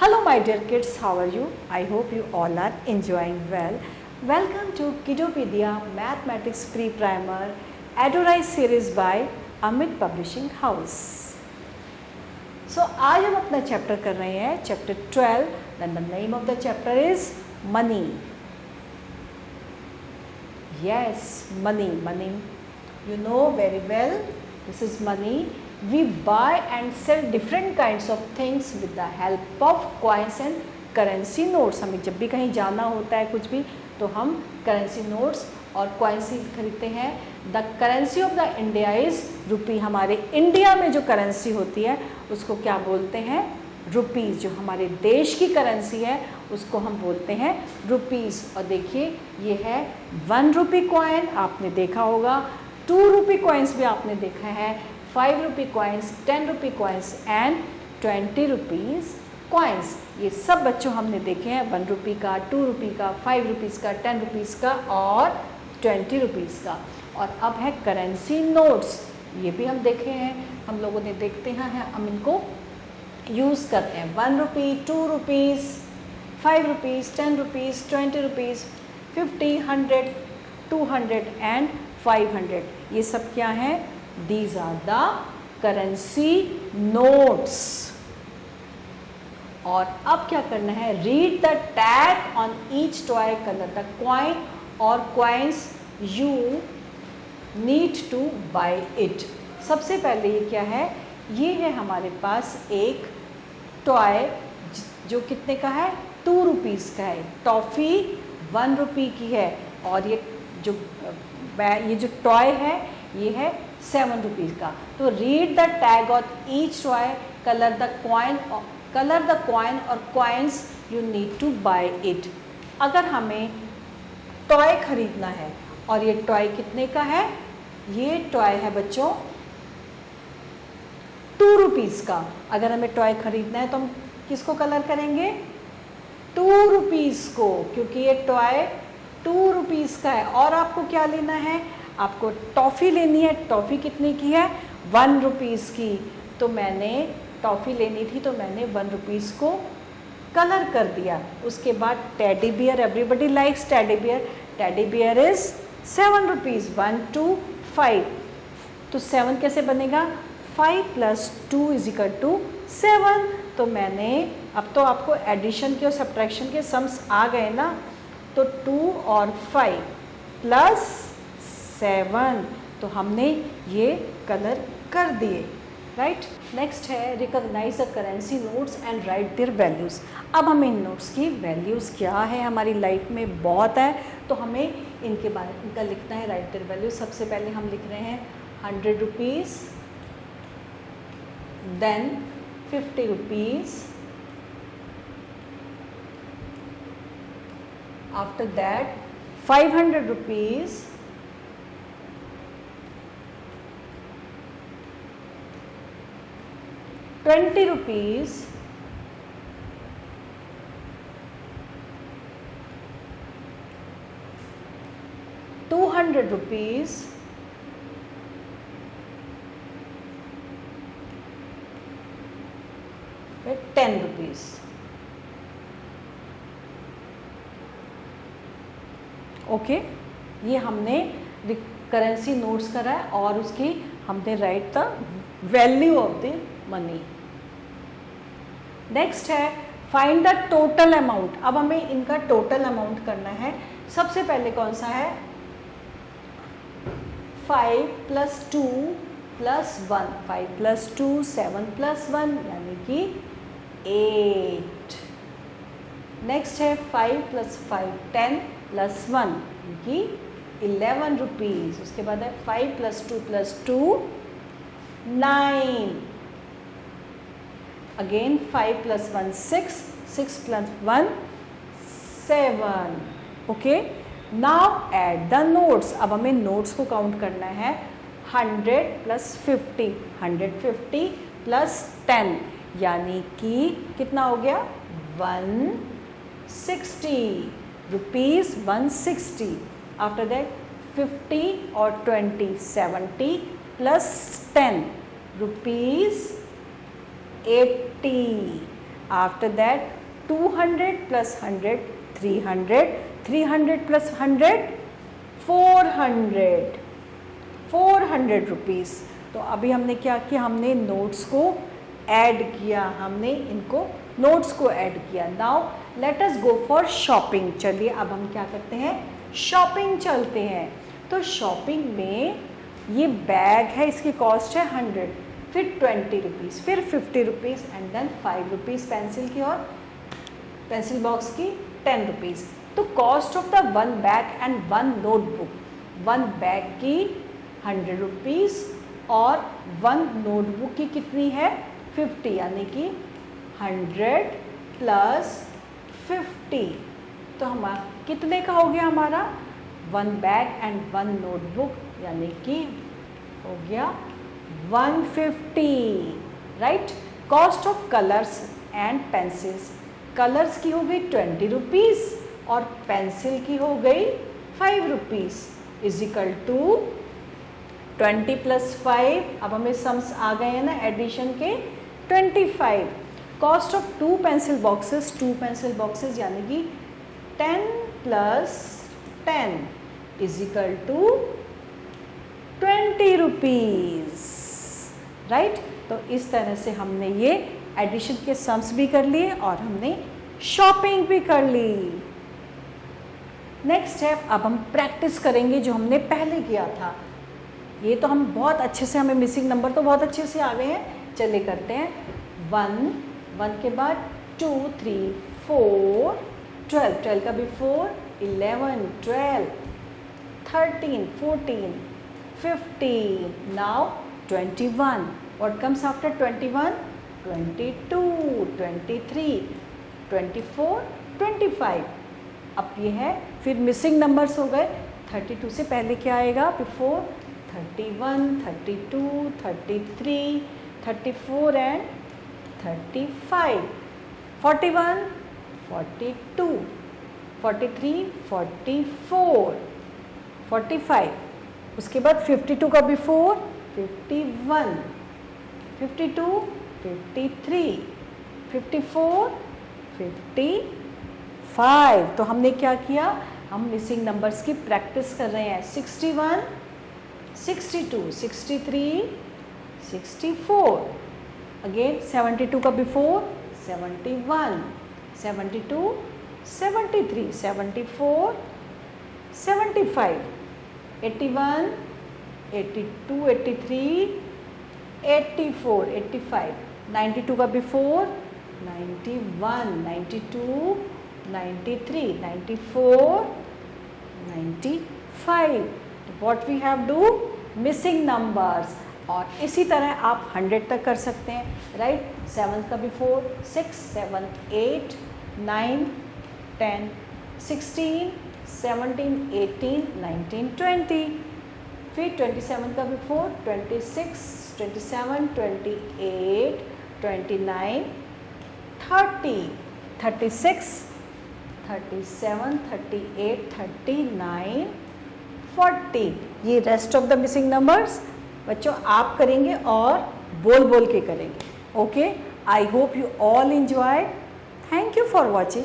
Hello my dear kids, how are you? I hope you all are enjoying well. Welcome to Kidopedia Mathematics Pre-Primer Adorize series by Amit Publishing House. So आज हम अपना chapter कर रहे हैं chapter 12. Then the name of the chapter is money. Yes, money. You know very well. This is money. We buy and sell different kinds of things with the help of coins and currency notes. हमें जब भी कहीं जाना होता है कुछ भी तो हम करेंसी नोट्स और कॉइन्स ही खरीदते हैं. The currency of the India is rupee. हमारे इंडिया में जो करेंसी होती है उसको क्या बोलते हैं? रुपीज़. जो हमारे देश की करेंसी है उसको हम बोलते हैं रुपीज़. और देखिए ये है 1 रुपी कॉइन, आपने देखा होगा. 2 रुपी कॉइन्स भी आपने देखा है. 5 rupee coins, 10 rupee coins and 20 rupees coins. ये सब बच्चों हमने देखे हैं. 1 रुपी का, 2 रुपी का, 5 रुपीज़ का, 10 रुपीज़ का और 20 रुपीज़ का. और अब है करेंसी नोट्स. ये भी हम देखे हैं, हम लोगों ने देखते हैं, हम इनको यूज़ करते हैं. 1 रुपी, 2 rupees, 5 rupees, 10 rupees, 20 rupees, 50, 100, 200 and 500. ये सब क्या हैं? These are the currency notes. और अब क्या करना है? Read the tag on each toy color the coin or coins you need to buy it. सबसे पहले ये क्या है? ये है हमारे पास एक टॉय जो कितने का है? 2 रुपीज़ का है. टॉफ़ी 1 रुपी की है. और ये जो टॉय है ये है 7 रुपीज़ का. तो read the tag on each toy, colour the coin और coins you need to buy it. अगर हमें टॉय खरीदना है और ये टॉय कितने का है? ये टॉय है बच्चों 2 रुपीज़ का. अगर हमें टॉय खरीदना है तो हम किसको कलर करेंगे? 2 रुपीज़ को, क्योंकि ये टॉय 2 रुपीज़ का है. और आपको क्या लेना है? आपको टॉफ़ी लेनी है. टॉफ़ी कितने की है? 1 रुपीज़ की. तो मैंने टॉफ़ी लेनी थी तो मैंने 1 रुपीज़ को कलर कर दिया. उसके बाद teddy bear, everybody likes teddy bear. Teddy bear is 7 rupees. 1, 2, 5. तो 7 कैसे बनेगा? 5 + 2 = 7. तो मैंने, अब तो आपको एडिशन के और सब्ट्रैक्शन के सम्स आ गए ना. तो 2 और 5 + 7. तो हमने ये कलर कर दिए. राइट. नेक्स्ट है recognise the currency notes and right their values. अब हमें इन नोट्स की वैल्यूज़ क्या है, हमारी लाइफ में बहुत है तो हमें इनका लिखना है. Right their values. सबसे पहले हम लिख रहे हैं 100 rupees, then 50 rupees, after that 500 rupees, 20 rupees, 200 rupees, 10 rupees. Okay. ये हमने करेंसी नोट्स करा है और उसकी हमने right the value of the money. Next है फाइंड द टोटल अमाउंट. अब हमें इनका टोटल अमाउंट करना है. सबसे पहले कौन सा है? 5 + 2 + 1. 5 + 2 7 + 1 यानी कि 8. नेक्स्ट है 5 + 5 10 + 1 यानी कि 11 रुपीज़. उसके बाद है 5 + 2 + 2 9. Again 5 + 1 6, 6 + 1 7. Okay. Now add the notes. अब हमें नोट्स को काउंट करना है. 100 + 50, 150 + 10 यानी कि कितना हो गया? 160 रुपीज़. 160. आफ्टर दैट 50 और 20 70 + 10 rupees 80. after that 200 plus 100 300, 300 plus 100 400 rupees. तो अभी हमने क्या किया, हमने नोट्स को ऐड किया, हमने इनको नोट्स को ऐड किया। Now let us go for shopping. चलिए अब हम क्या करते हैं, शॉपिंग चलते हैं। तो शॉपिंग में ये बैग है, इसकी कॉस्ट है 100, फिर 20 रुपीज़, फिर 50 rupees and then 5 rupees pencil की और पेंसिल बॉक्स की 10 रुपीज़। तो cost of the one bag and one notebook, one bag की 100 रुपीज़ और वन नोटबुक की कितनी है 50, यानी कि 100 प्लस 50। तो हमारा कितने का हो गया, हमारा one bag and one notebook यानी कि हो गया 150, right. Cost of colours and pencils, colours की हो गई 20 रुपीज़ और पेंसिल की हो गई 5 rupees, is equal to 20 plus 5, अब हमें सम्स आ गए हैं ना एडिशन के, 25। Cost of 2 pencil boxes, 2 pencil boxes यानी कि 10 plus 10 is equal to 20 rupees, right. तो इस तरह से हमने ये एडिशन के सम्स भी कर लिए और हमने शॉपिंग भी कर ली। नेक्स्ट स्टेप, अब हम प्रैक्टिस करेंगे जो हमने पहले किया था। ये तो हम बहुत अच्छे से, हमें मिसिंग नंबर तो बहुत अच्छे से आ गए हैं। चलिए करते हैं। 1 के बाद 2 3 4 12, 12 का भी 4, 11 12 13 14 15, नाउ 21। What comes after 21? 22 23 24 25। अब ये है, फिर मिसिंग नंबर्स हो गए। 32 से पहले क्या आएगा, बिफोर 31 32 33 34 एंड 35, 41 42 43 44 45। उसके बाद 52 का बिफोर 51 52 53 54 55। तो हमने क्या किया, हम मिसिंग नंबर्स की प्रैक्टिस कर रहे हैं। 61 62 63 64, अगेन 72 का बिफोर 71 72 73 74 75 81 82 83 84 85 92 का before 91 92 93 94 95। What we have do, missing numbers. और इसी तरह आप 100 तक कर सकते हैं, राइट। 7 का बिफोर 6 7 8 9 10 16 17 18 19 20। फिर 27 का बिफोर 26 27 28 29 30 36 37 38 39 40। ये rest of the missing numbers बच्चों आप करेंगे और बोल बोल के करेंगे। Okay, I hope you all enjoy. Thank you for watching.